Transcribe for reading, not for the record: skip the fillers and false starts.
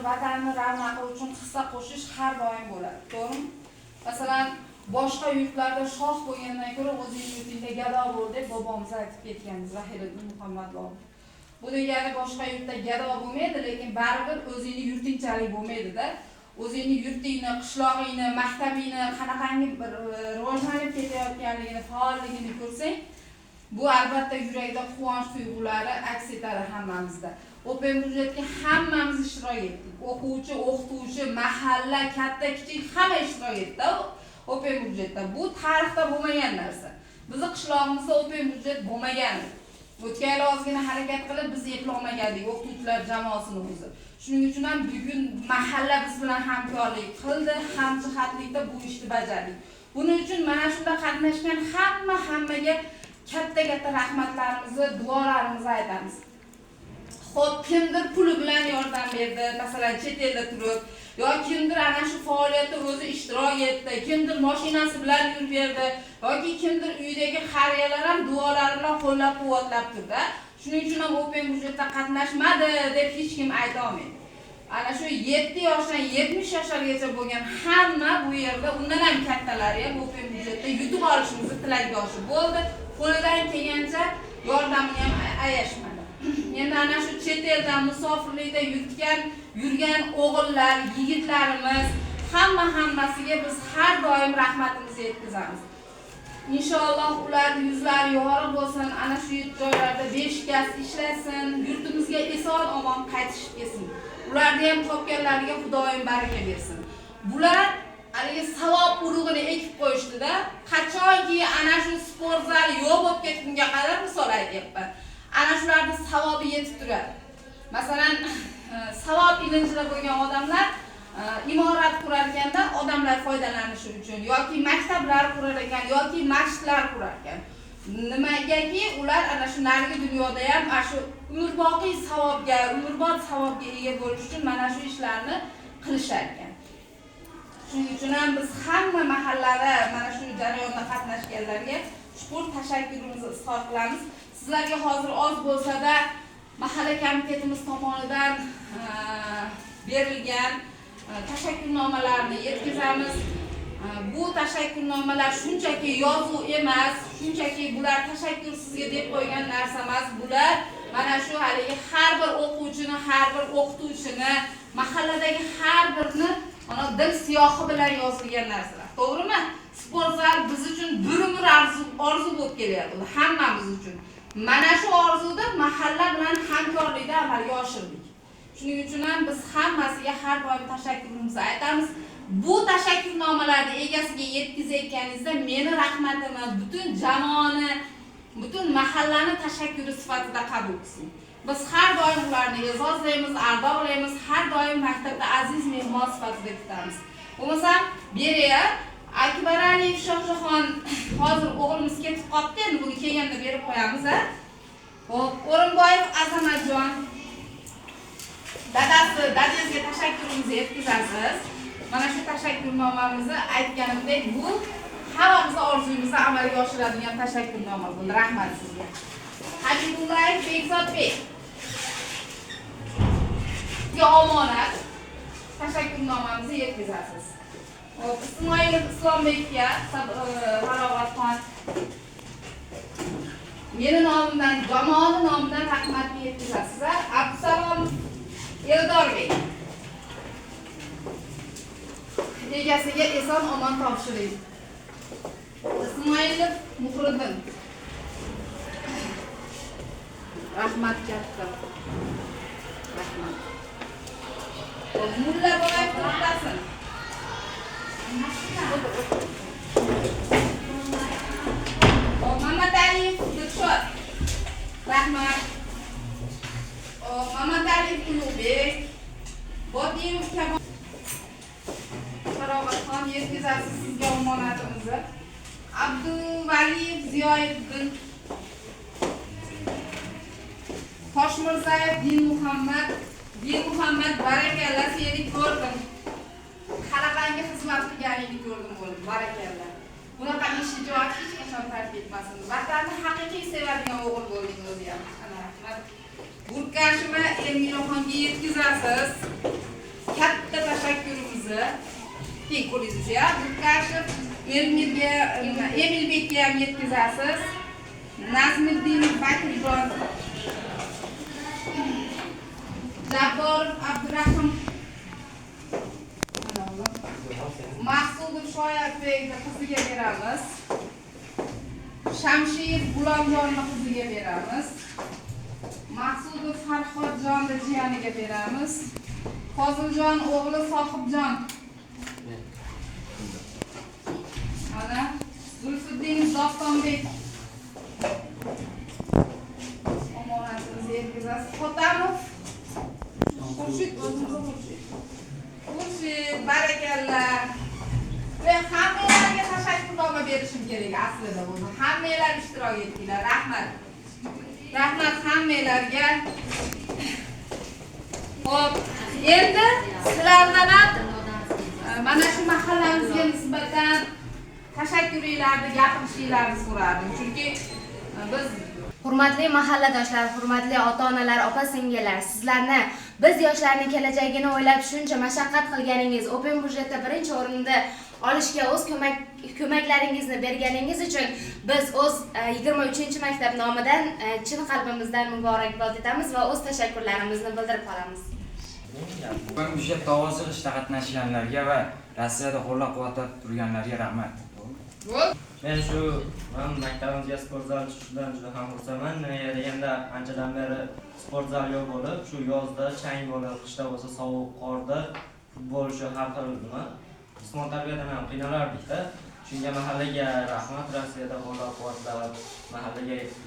vatanni ravnaqi uchun hissa qo'shish har doim bo'ladi. To'g'rimi? Masalan, boshqa yurtlarda shoh bo'lgandan ko'ra o'zining yurtingda gado bo'l deb bobomiz aytib ketgan Zahiriddin Muhammad Bobur. Bu degani boshqa yurtda gado bo'lmaydi, lekin baribir o'zining yurtingchalik bo'lmaydi-da. O'zining yurtingni, qishlog'ingni, maktabingni qanaqangi bir rivojlanib ketayotganligini, faolligini ko'rsang, bu albatta yurakda quvonch tuyg'ulari aks etadi hammamizda. Open budjetga hammamiz ishtirok etdik. O'quvchi, o'qituvchi, mahalla, katta, kichik hamma ishtirok etdi. Open budjetda bu tarixda bo'lmagan narsa. Bizning qishlog'imizda open budjet bo'lmagan. O'tgan yil ozgina harakat qilib biz eplolmagandik o'qituvchilar jamoasini o'zi. Shuning uchun ham bugun mahalla biz bilan hamkorlik qildi, hamjihatlikda bu ishni bajardik. Buning uchun mana shunda qatnashgan hammaga katta rahmatlarimizni, duolarimizni aytamiz. Xo'p, kimdir puli bilan yordam berdi, masalan chet elda turib, yoki kimdir ana shu faoliyatda o'zi ishtirok etdi, kimdir mashinasi bilan yurib berdi, yoki kimdir uyidagi qariyalar ham duolari bilan qo'llab-quvvatlab turdi. Shuning uchun ham open budjetda qatnashmadi deb hech kim ayta olmaydi. Ana shu 7 yoshdan 70 yoshlargacha bo'lgan hamma bu yerda, undan ham kattalari ham open budjetda yutib olishimizni tilakdoshi bo'ldi. Qo'lidan kelgancha yordamini ham ayashmadi. Endi ana shu chet eldan musofirlikda yurgan o'g'illar, yigitlarimiz hammasiga biz har doim rahmatimizni yetkazamiz. Inshaalloh ularning yuzlari yorug' bo'lsin, ana shu joylarda beshikasi ishlasin, yurtimizga eson omon qaytishib kelsin. Ularni ham topganlariga Xudoyim baraka bersin. Bular haligi savob urug'ini ekib qo'yishdi-da, qachonki ana shu sport zali yo'q bo'lib ketgunga qadar misol aytyapman. Ana shularning savobi yetib turadi. Masalan, savob ilinjida bo'lgan odamlar imorat qurar ekanda, odamlar foydalanishi uchun yoki maktablar qurar ekan, yoki masjidlar qurar ekan. Nimagaki ular ana shu narigi dunyoda ham ana shu umrboqiy savobga, umrbod savobga ega bo'lish uchun mana shu ishlarni qilishar ekan. Shuning uchun ham biz hamma mahallada mana shu jarayonda qatnashganlarga chuqur tashakkurimizni izhor qilamiz. Sizlarga hozir oz bo'lsa-da mahalla komitetimiz tomonidan berilgan tashakkurnomalarni yetkazamiz. Bu tashakkurnomalar shunchaki yozuv emas, shunchaki bular tashakkur sizga deb qo'ygan narsa emas. Bular mana shu haligi har bir o'quvchini, har bir o'qituvchini, mahalladagi har birini mana dil siyohi bilan yozilgan narsalar. To'g'rimi? Sport zal biz uchun bir umr orzu bo'lib kelyapti, hammamiz uchun. Mana shu orzuni mahalla bilan hamkorlikda amalga oshirdik. Shuning uchun ham biz hammasiga har doim tashakkurimizni aytamiz. Bu tashakkurnomalarni egasiga yetkazayotganingizda meni rahmatimni butun jamoani, butun mahallani tashakkuri sifatida qabul qilsin. Biz har doim ularni e'zozlaymiz, ardog'laymiz, har doim maktabda aziz mehmon sifatida kutamiz. Bo'lmasam, beriya Akbar Aliyev Shohjahon hozir o'g'limiz ketib qoldi, endi buni kelganda berib qo'yamiz. Xo'p, O'rinboyev Azamatjon dadangizga tashakkurimizni yetkazasiz. Mana shu tashakkurnomamizni aytganimdek, bu hammamizni orzuyimizni amalga oshiradigan tashakkurnoma bo'ldi. Rahmat sizga. Habibullayev Bekzodbek sizga omonat tashakkurnomamizni yetkazasiz. Hop, Ismoilov Islombekka Farovatxon meni nomimdan, jamoani nomidan rahmatni yetkazasiz. Abdusalom Eldorbek egasiga eson omon topshiring. Ismoilov Muhriddin rahmat katta. Rahmat. Mulla Boyev to'xtasin. Muhammad Aliyev Dilshod rahmat. Muhammad Aliyev Ulug'bek Botiyev Kamol Farovatxon yetkazasiz sizga omonatimizni. Abduvaliyev Ziyoyeddin Toshmirzayev Din Muhammad barakalla seni ko'rdim. Qanaqangi xizmat qilganingni ko'rdim o'g'lim, barakalla. Bunaqa ishtijoat hech qachon tark etmasin. Vatanni haqiqiy sevadigan o'g'il bo'lding o'zi ham. Ana rahmat. Burkashima Elmiraxonga yetkazasiz. Teng qo'lingiz ya. Lukashev, Emilbekka ham yetkazasiz. Nazmiddin Bakirjon, Jabborov Abdurahim, Maqsudov Shoyatbekni qiziga beramiz. Shamshir Gulomjonni qiziga beramiz. Maqsudov Farhodjonni jiyaniga beramiz. Foziljon o'g'li Sohibjon. Mana Zulfiddin Dostonbek omonatimizni yetkazasiz. Xotamov Xurshid Xurshid, barakalla. Ve hammalarga tashakkurnoma berishim kerak aslida buni. Hammalar ishtirok etdinglar. Rahmat. Rahmat hammalarga. Xo'p, endi sizlardan ham mana shu mahallamizga nisbatan tashakkuringlarni gapirishinglarni so'radim. Chunki biz Hurmatli mahalladoshlar, hurmatli ota-onalar, opa-singillar, sizlarni biz yoshlarning kelajagini o'ylab shuncha mashaqqat qilganingiz, Open budjetda birinchi o'rinda olishga o'z ko'maklaringizni berganingiz uchun biz o'z 23-maktab nomidan chin qalbimizdan muborakbod etamiz va o'z tashakkurlarimizni bildirib qolamiz. Open budjetda ovoz yig'ishda qatnashganlarga va Rossiyada qo'llab-quvvatlab turganlarga rahmat. Men shu maktabimizga sport zal tushishidan juda ham xursandman. Nega deganda anchadan beri sport zal yo'q bo'lib, shu yozda chang bo'lib, qishda bo'lsa sovuq, qorda futbol shu har xil nima jismoniy tarbiyadan ham qiynalardik-da. Shunga mahallaga rahmat, Rossiyada qo'llab-quvvatlab mahallaga